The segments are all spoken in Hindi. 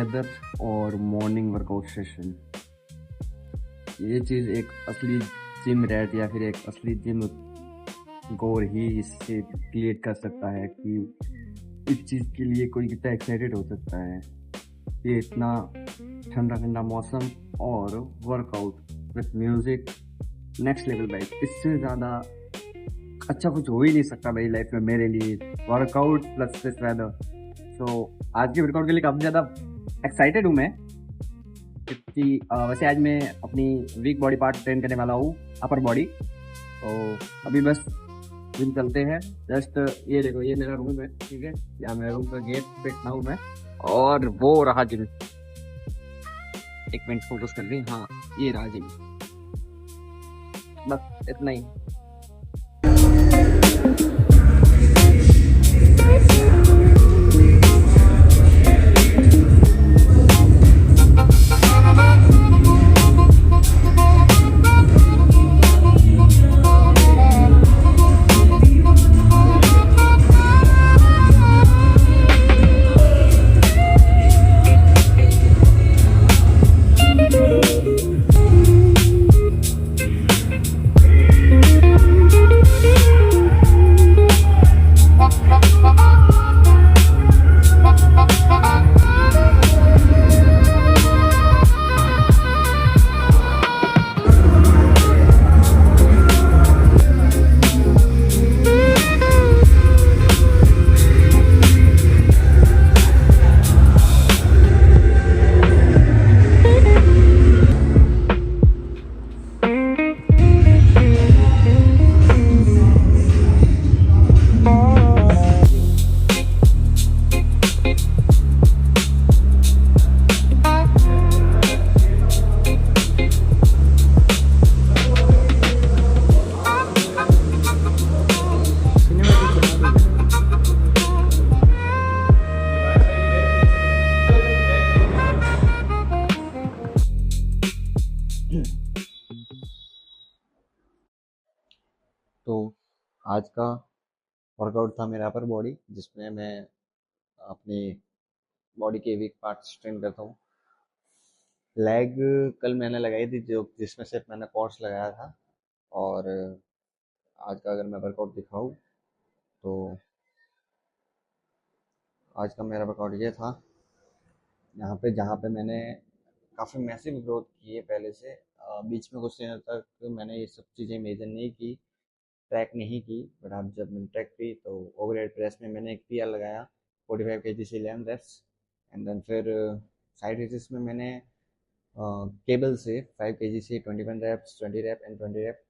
वेदर और मॉर्निंग वर्कआउट सेशन, ये चीज़ एक असली जिम रैट या फिर एक असली जिम गोर ही इससे क्रिएट कर सकता है कि इस चीज़ के लिए कोई कितना एक्साइटेड हो सकता है। ये इतना ठंडा ठंडा मौसम और workout with music, next level भाई। इससे ज़्यादा अच्छा कुछ हो ही नहीं सकता मेरी लाइफ में मेरे लिए, वर्कआउट प्लस दिस वेदर। सो आज के वर्कआउट के लिए काफ़ी ज़्यादा एक्साइटेड हूँ मैं, क्योंकि वैसे आज मैं अपनी वीक बॉडी पार्ट ट्रेन करने वाला हूँ, अपर बॉडी। तो अभी बस जिम चलते हैं। जस्ट ये देखो, ये मेरा रूम है, ठीक है, या मेरे रूम का गेट पे खड़ा हूँ मैं, और वो रहा जिम। एक मिनट फोकस कर रही, हाँ ये रहा जिम, बस इतना ही। तो आज का वर्कआउट था मेरा अपर बॉडी, जिसमें मैं अपनी बॉडी के वीक पार्ट्स ट्रेन करता हूँ। लेग कल मैंने लगाई थी, जो जिसमें सिर्फ मैंने कॉर्ड्स लगाया था। और आज का अगर मैं वर्कआउट दिखाऊँ तो आज का मेरा वर्कआउट ये था। यहाँ पे जहाँ पे मैंने काफ़ी मैसिव ग्रोथ की है पहले से। बीच में कुछ दिनों तक मैंने ये सब चीज़ें मेजर नहीं की, ट्रैक नहीं की, बट अब जब मैंने ट्रैक की तो ओवरहेड प्रेस में मैंने एक पीआर लगाया 45 केजी से 11 रेप्स। एंड देन फिर साइड रेसिस में मैंने केबल से 5 केजी से 21 रेप्स, 20 रेप एंड 20 रेप।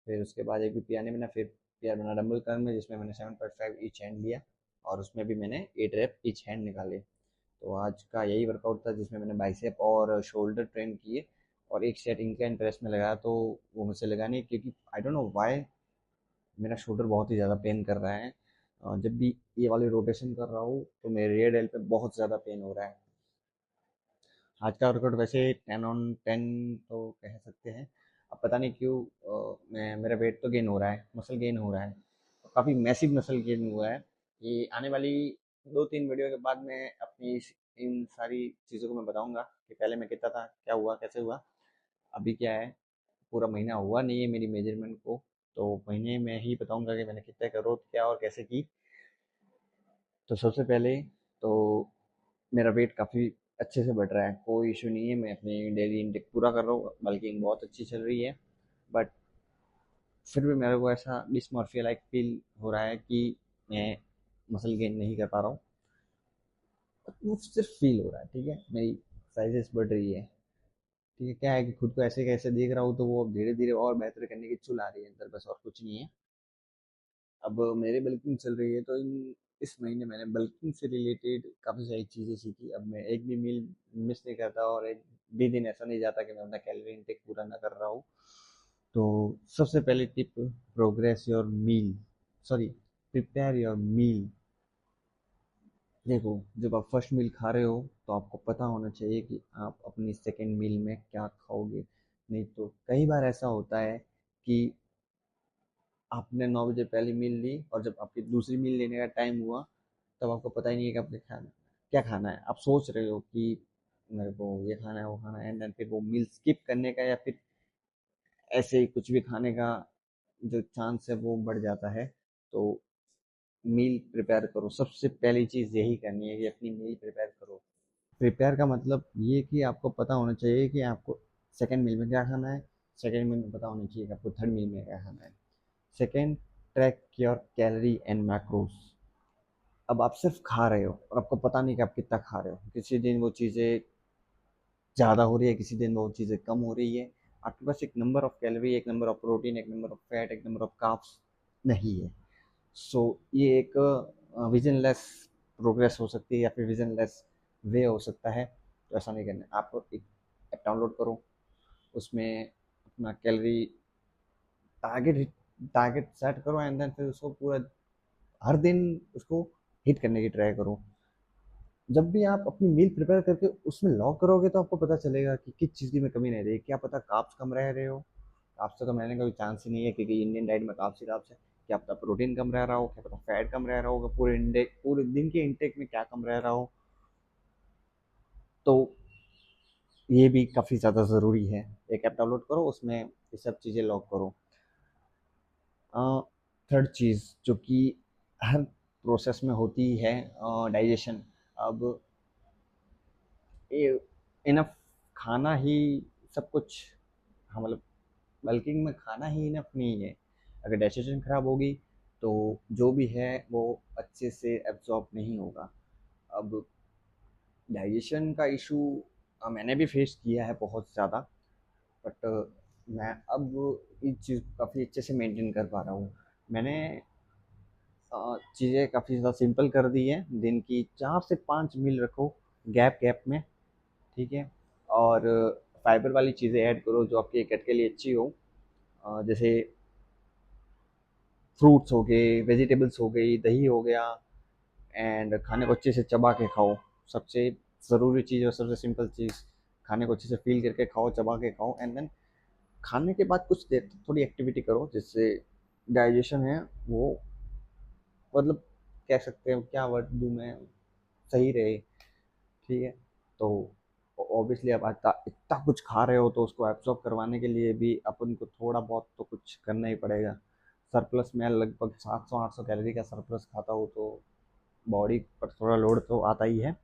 फिर उसके बाद एक भी पीआर नहीं बना। फिर पीआर बना डंबल कर्ल में, जिसमें मैंने 7.5 ईच हैंड लिया, और उसमें भी मैंने 8 रेप ईच हैंड निकाले। तो आज का यही वर्कआउट था, जिसमें मैंने बाइसेप और शोल्डर ट्रेन किए, और एक सेट इंक्लाइन प्रेस में लगाया। तो वो मुझसे लगा नहीं, क्योंकि आई डोंट नो व्हाई मेरा शोल्डर बहुत ही ज़्यादा पेन कर रहा है। जब भी ये वाली रोटेशन कर रहा हूँ तो मेरे रियर डेल पे बहुत ज़्यादा पेन हो रहा है। आज का वर्कआउट वैसे 10/10 तो कह सकते हैं। अब पता नहीं क्यों मेरा वेट तो गेन हो रहा है, मसल गेन हो रहा है, काफ़ी मैसिव मसल गेन हुआ है। ये आने वाली 2-3 वीडियो के बाद मैं अपनी इन सारी चीज़ों को मैं बताऊंगा कि पहले मैं कितना था, क्या हुआ, कैसे हुआ, अभी क्या है। पूरा महीना हुआ नहीं है मेरी मेजरमेंट को, तो महीने में ही बताऊंगा कि मैंने कितना ग्रोथ किया और कैसे की। तो सबसे पहले तो मेरा वेट काफ़ी अच्छे से बढ़ रहा है, कोई इशू नहीं है। मैं अपनी डेली इनटेक पूरा कर रहा हूँ, बल्कि बहुत अच्छी चल रही है। बट फिर भी मेरे को ऐसा डिसमॉर्फिया लाइक फील हो रहा है कि मैं मसल गेन नहीं कर पा रहा हूँ। वो सिर्फ फील हो रहा है, ठीक है। मेरी साइजेस बढ़ रही है, ठीक है। क्या है कि खुद को ऐसे कैसे देख रहा हूँ, तो वो धीरे धीरे और बेहतर करने की चुल आ रही है अंदर, बस और कुछ नहीं है। अब मेरी बल्किंग चल रही है, तो इस महीने मैंने बल्किंग से रिलेटेड काफ़ी सारी चीज़ें सीखी। अब मैं एक भी मील मिस नहीं करता, और एक भी दिन ऐसा नहीं जाता कि मैं अपना कैलोरी इनटेक पूरा ना कर रहा हूँ। तो सबसे पहले tip, progress your meal, sorry, prepare your meal. देखो, जब आप फर्स्ट मील खा रहे हो तो आपको पता होना चाहिए कि आप अपनी सेकेंड मील में क्या खाओगे। नहीं तो कई बार ऐसा होता है कि आपने 9 बजे पहली मील ली, और जब आपकी दूसरी मील लेने का टाइम हुआ तब आपको पता ही नहीं है कि आपने खाना। क्या खाना है, आप सोच रहे हो कि मेरे को ये खाना है वो खाना है, एंड देन फिर वो मील स्किप करने का या फिर ऐसे ही कुछ भी खाने का जो चांस है वो बढ़ जाता है। तो मील प्रिपेयर करो, सबसे पहली चीज़ यही करनी है कि अपनी मील प्रिपेयर करो। प्रिपेयर का मतलब ये कि आपको पता होना चाहिए कि आपको सेकंड मील में क्या खाना है, सेकंड मील में पता होना चाहिए कि आपको थर्ड मील में क्या खाना है। Second, track your calorie and macros. अब आप सिर्फ खा रहे हो और आपको पता नहीं कि आप कितना खा रहे हो, किसी दिन वो चीज़ें ज़्यादा हो रही है, किसी दिन वो चीज़ें कम हो रही है। आपके पास एक नंबर ऑफ कैलोरी, एक नंबर ऑफ प्रोटीन, एक नंबर ऑफ फैट, एक नंबर ऑफ कार्ब्स नहीं है। सो ये एक विजनलेस प्रोग्रेस हो सकती है या फिर विजनलेस वे हो सकता है। तो ऐसा नहीं करना है। आप एक ऐप डाउनलोड करो, उसमें अपना कैलोरी टारगेट टारगेट सेट करो, एंड देन फिर उसको पूरा हर दिन उसको हिट करने की ट्राई करो। जब भी आप अपनी मील प्रिपेयर करके उसमें लॉक करोगे तो आपको पता चलेगा कि किस चीज़ की में कमी नहीं रही। क्या पता कार्ब्स कम रह रहे हो, कार्ब्स तो कम रहने का कोई चांस ही नहीं है, क्योंकि इंडियन डाइट में कार्ब्स ही कार्ब्स है। क्या पता प्रोटीन कम रह रहा हो, क्या पता फैट कम रह रहा होगा, पूरे दिन के इंटेक में क्या कम रह रहा हो। तो ये भी काफ़ी ज़्यादा ज़रूरी है। एक ऐप डाउनलोड करो, उसमें ये सब चीज़ें लॉक करो। थर्ड चीज़ जो कि हर प्रोसेस में होती है, डाइजेशन। अब ये इनफ खाना ही सब कुछ, हाँ मतलब बल्किंग में खाना ही इनफ नहीं है। अगर डाइजेशन खराब होगी तो जो भी है वो अच्छे से एब्जॉर्ब नहीं होगा। अब डाइजेशन का इशू मैंने भी फेस किया है बहुत ज़्यादा, बट मैं अब इस चीज़ को काफ़ी अच्छे से मेंटेन कर पा रहा हूँ। मैंने चीज़ें काफ़ी ज़्यादा सिंपल कर दी है। दिन की 4 से 5 मील रखो, गैप गैप में, ठीक है। और फाइबर वाली चीज़ें ऐड करो जो आपके गट के लिए अच्छी हो। जैसे फ्रूट्स हो गए, वेजिटेबल्स हो गई, दही हो गया, एंड खाने को अच्छे से चबा के खाओ। सबसे ज़रूरी चीज़ और सबसे सिंपल चीज़, खाने को अच्छे से फील करके खाओ, चबा के खाओ, एंड देन खाने के बाद कुछ देर थोड़ी एक्टिविटी करो जिससे डाइजेशन है वो, मतलब कह सकते हैं क्या वर्ड दूँ मैं, सही रहे, ठीक है। तो ऑब्वियसली आप इतना इतना कुछ खा रहे हो तो उसको एब्जॉर्ब करवाने के लिए भी अपन को थोड़ा बहुत तो कुछ करना ही पड़ेगा। सरप्लस मैं लगभग 700-800 कैलोरी का सरप्लस खाता हूँ, तो बॉडी पर थोड़ा लोड तो आता ही है।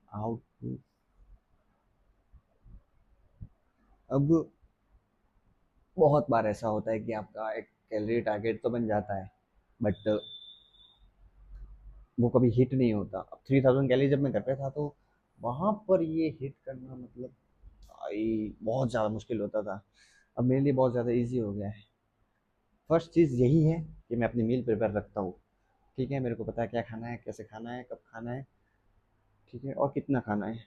आउट। अब बहुत बार ऐसा होता है कि आपका एक कैलोरी टारगेट तो बन जाता है, बट वो कभी हिट नहीं होता। अब 3000 कैलोरी जब मैं घर पे था तो वहाँ पर ये हिट करना मतलब भाई बहुत ज़्यादा मुश्किल होता था। अब मेरे लिए बहुत ज़्यादा इजी हो गया है। फर्स्ट चीज़ यही है कि मैं अपनी मील प्रिपेयर रखता हूँ, ठीक है। मेरे को पता है क्या खाना है, कैसे खाना है, कब खाना है, ठीक है, और कितना खाना है।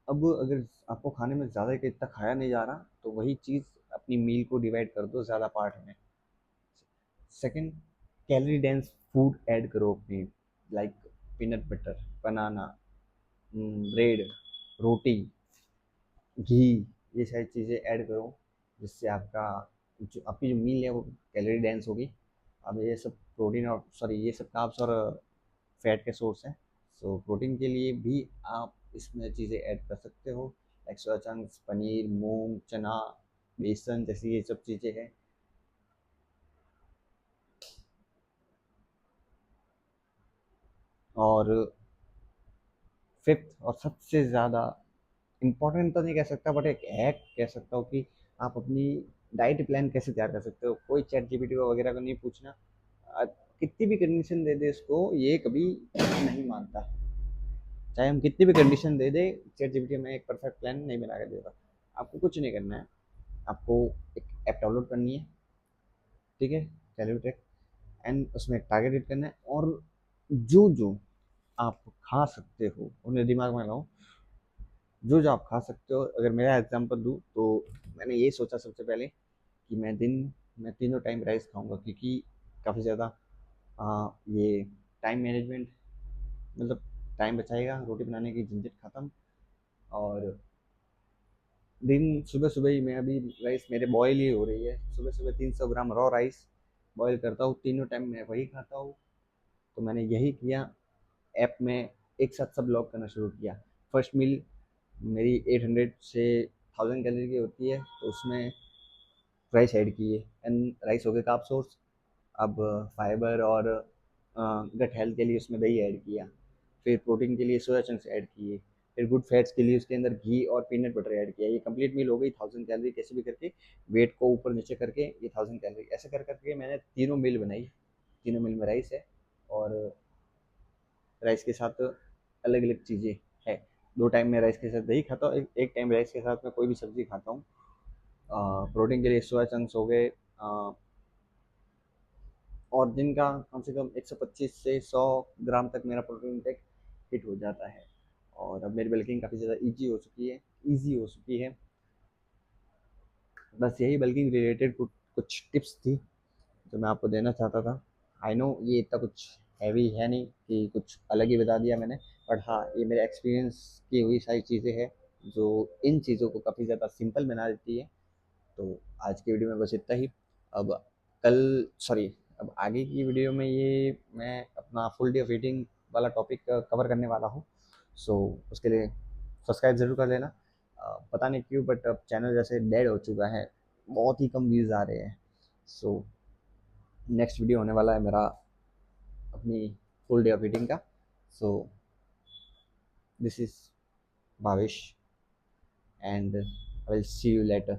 अब अगर आपको खाने में ज़्यादा कि इतना खाया नहीं जा रहा तो वही चीज़ अपनी मील को डिवाइड कर दो ज़्यादा पार्ट में। Second, calorie dense food add करो अपनी, लाइक पीनट बटर, बनाना, ब्रेड, रोटी, घी, ये सारी चीज़ें ऐड करो जिससे आपका जो आपकी जो मील है वो कैलोरी डेंस होगी। अब ये सब प्रोटीन और सॉरी ये सब कार्ब्स और फैट के सोर्स हैं। सो प्रोटीन के लिए भी आप इसमें चीज़ें ऐड कर सकते हो, लाइक सोया चंक्स, पनीर, मूंग, चना, बेसन जैसी ये सब चीज़ें हैं। और फिफ्थ और सबसे ज़्यादा इम्पोर्टेंट तो नहीं कह सकता, बट एक हैक कह सकता हूँ कि आप अपनी डाइट प्लान कैसे तैयार कर सकते हो। कोई चैट जीपीटी वगैरह को नहीं पूछना। कितनी भी कंडीशन दे दे इसको, ये कभी नहीं मानता। चाहे हम कितनी भी कंडीशन दे दे, चैट जीपीटी में एक परफेक्ट प्लान नहीं बना के देगा। आपको कुछ नहीं करना है, आपको एक ऐप डाउनलोड करनी है, ठीक है, कैलोरी ट्रैक, एंड उसमें एक टारगेट हिट करना है, और जो जो आप खा सकते हो उन्हें दिमाग में लगाओ। जो जो आप खा सकते हो, अगर मेरा एग्जांपल दूँ तो मैंने ये सोचा सबसे पहले कि मैं दिन में तीनों टाइम राइस खाऊंगा, क्योंकि काफ़ी ज़्यादा ये टाइम मैनेजमेंट, मतलब टाइम बचाएगा, रोटी बनाने की झंझट खत्म। और दिन सुबह सुबह ही मैं अभी राइस मेरे बॉयल ही हो रही है, सुबह सुबह 300 ग्राम रॉ राइस बॉयल करता हूँ, तीनों टाइम मैं वही खाता हूँ। तो मैंने यही किया, ऐप में एक साथ सब लॉक करना शुरू किया। फर्स्ट मील मेरी 800 से 1000 कैलोरी की होती है, तो उसमें राइस ऐड किए, एंड राइस हो गया कार्ब सोर्स। अब फाइबर और गट हेल्थ के लिए उसमें दही ऐड किया, फिर प्रोटीन के लिए सोया चंक्स ऐड किए, फिर गुड फैट्स के लिए उसके अंदर घी और पीनट बटर ऐड किया। ये कंप्लीट मील हो गई 1000 कैलोरी, कैसे भी करके वेट को ऊपर नीचे करके ये 1000 कैलोरी ऐसे कर करके मैंने तीनों मील बनाई। तीनों मील में राइस है, और राइस के साथ अलग अलग चीज़ें है। दो टाइम में राइस के साथ दही खाता हूँ, एक टाइम राइस के साथ मैं कोई भी सब्जी खाता हूँ। प्रोटीन के लिए सोया चंक्स हो गए, और दिन का कम से कम 125 से 100 ग्राम तक मेरा प्रोटीन इंटेक हिट हो जाता है। और अब मेरी बल्किंग काफ़ी ज़्यादा ईजी हो चुकी है। बस यही बल्किंग रिलेटेड कुछ कुछ टिप्स थी जो मैं आपको देना चाहता था। आई नो ये इतना कुछ हैवी है नहीं कि कुछ अलग ही बता दिया मैंने, बट हाँ, ये मेरे एक्सपीरियंस की हुई सारी चीज़ें हैं जो इन चीज़ों को काफ़ी ज़्यादा सिंपल बना देती है। तो आज की वीडियो में बस इतना ही। अब कल सॉरी अब आगे की वीडियो में ये मैं अपना फुल डे ऑफ ईटिंग वाला टॉपिक कवर करने वाला हूँ। सो उसके लिए सब्सक्राइब ज़रूर कर लेना। पता नहीं क्यों बट अब चैनल जैसे डेड हो चुका है, बहुत ही कम व्यूज़ आ रहे हैं। सो नेक्स्ट वीडियो होने वाला है मेरा अपनी फुल डे ऑफ ईटिंग का। So this is Bhavesh, and I will see you later.